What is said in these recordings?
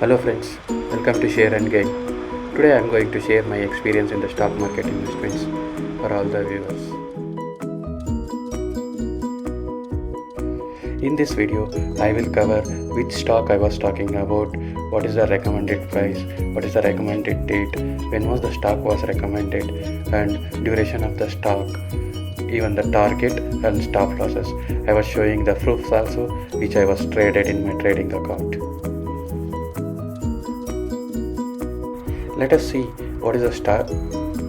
Hello friends, welcome to Share and Gain. Today I am going to share my experience in the stock market investments for all the viewers. In this video, I will cover which stock I was talking about, what is the recommended price, what is the recommended date, when was the stock was recommended, and duration of the stock, even the target and stop losses. I was showing the proofs also which I was traded in my trading account. Let us see what is the stock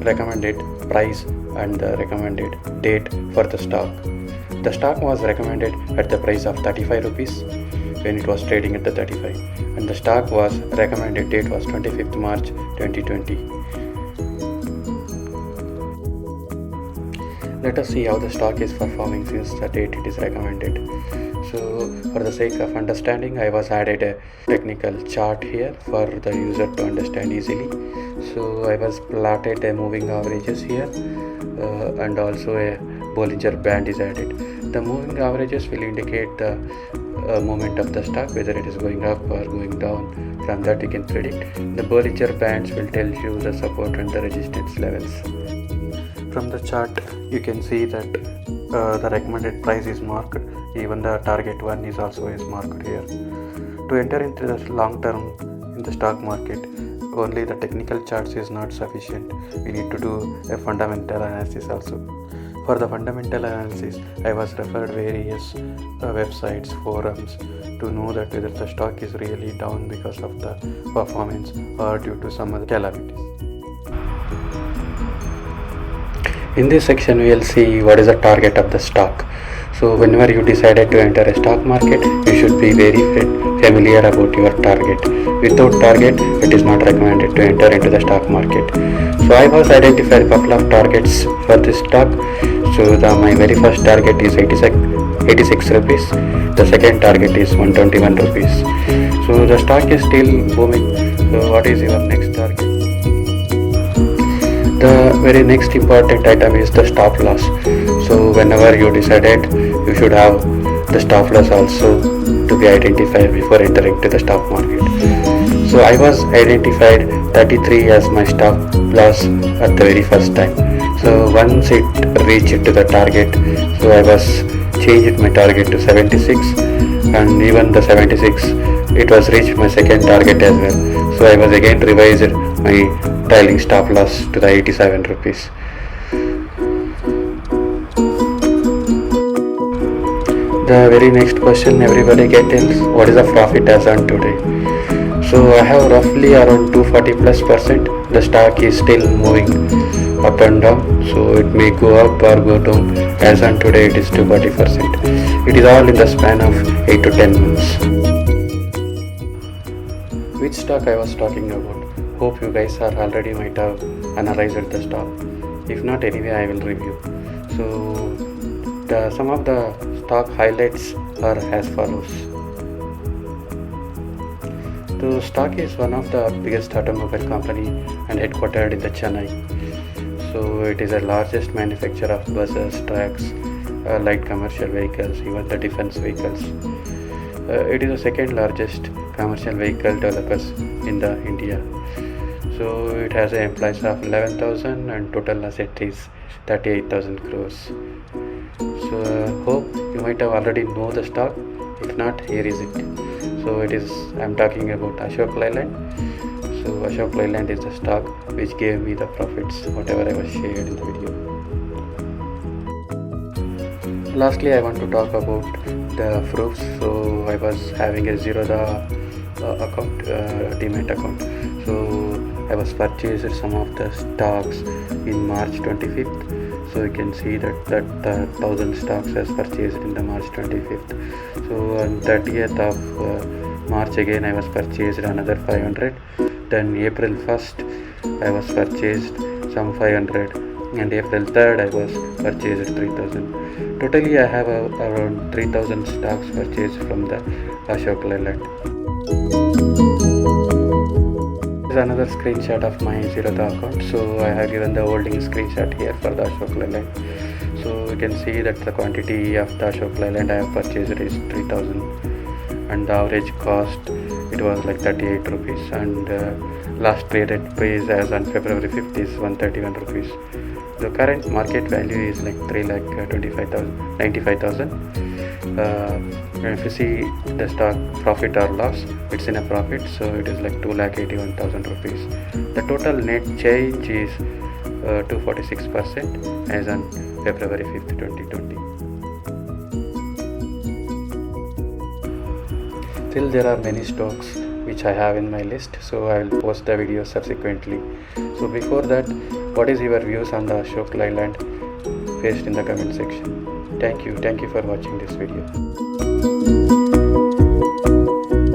recommended price and the recommended date for the stock. The stock was recommended at the price of 35 rupees when it was trading at the 35, and the stock was recommended date was 25th March 2020. Let us see how the stock is performing since the date it is recommended. So for the sake of understanding, I was added a technical chart here for the user to understand easily. So I was plotted a moving averages here and also a Bollinger Band is added. The moving averages will indicate the movement of the stock, whether it is going up or going down. From that you can predict. The Bollinger Bands will tell you the support and the resistance levels. From the chart you can see that the recommended price is marked, even the target one is also marked here. To enter into the long term in the stock market, only the technical charts is not sufficient. We need to do a fundamental analysis also. For the fundamental analysis, I was referred various websites, forums to know that whether the stock is really down because of the performance or due to some other calamities. In this section we will see what is the target of the stock. So whenever you decided to enter a stock market, you should be very familiar about your target. Without target, it is not recommended to enter into the stock market. So I was identified a couple of targets for this stock. So my very first target is 86 rupees. The second target is 121 rupees. So the stock is still booming. So what is your next target? The very next important item is the stop loss. So whenever you decided, you should have the stop loss also to be identified before entering to the stock market. So I was identified 33 as my stop loss at the very first time. So once it reached to the target, so I was changed my target to 76, and even the 76 it was reached my second target as well. So I was again revised my trailing stop loss to the 87 rupees. The very next question everybody gets is what is the profit as on today. So I have roughly around 240+%. The stock is still moving up and down, so it may go up or go down. As on today it is 240%. It is all in the span of 8 to 10 months. Which stock I was talking about? Hope you guys are already might have analyzed the stock. If not, anyway I will review. So some of the stock highlights are as follows. The stock is one of the biggest automobile company and headquartered in the Chennai. So it is the largest manufacturer of buses, trucks, light commercial vehicles, even the defense vehicles. It is the second largest commercial vehicle developers in the India. So it has employees of 11,000 and total asset is 38,000 crores. So hope you might have already know the stock. If not, here is it. So I'm talking about Ashok Leyland. So Ashok Leyland is the stock which gave me the profits, whatever I was shared in the video. Lastly, I want to talk about the proofs. So I was having a Zerodha account, Demat account. So I was purchased some of the stocks in March 25th. So you can see that 1000 stocks as purchased in the March 25th. So on 30th of March again I was purchased another 500. Then April 1st I was purchased some 500, and April 3rd I was purchased 3000. Totally I have around 3000 stocks purchased from the Ashok Leyland. This is another screenshot of my Zerodha account. So I have given the holding screenshot here for the Ashok Leyland. So you can see that the quantity of the Ashok Leyland I have purchased is 3000, and the average cost it was like 38 rupees, and last traded price as on February 5th is 131 rupees. The current market value is like 3,25,095,000. If you see the stock profit or loss, it's in a profit, so it is like 2,81,000 rupees. The total net change is 246% as on February 5th, 2020. Still there are many stocks which I have in my list, so I will post the video subsequently. So before that, what is your views on the Ashok Leyland? Paste in the comment section. Thank you for watching this video.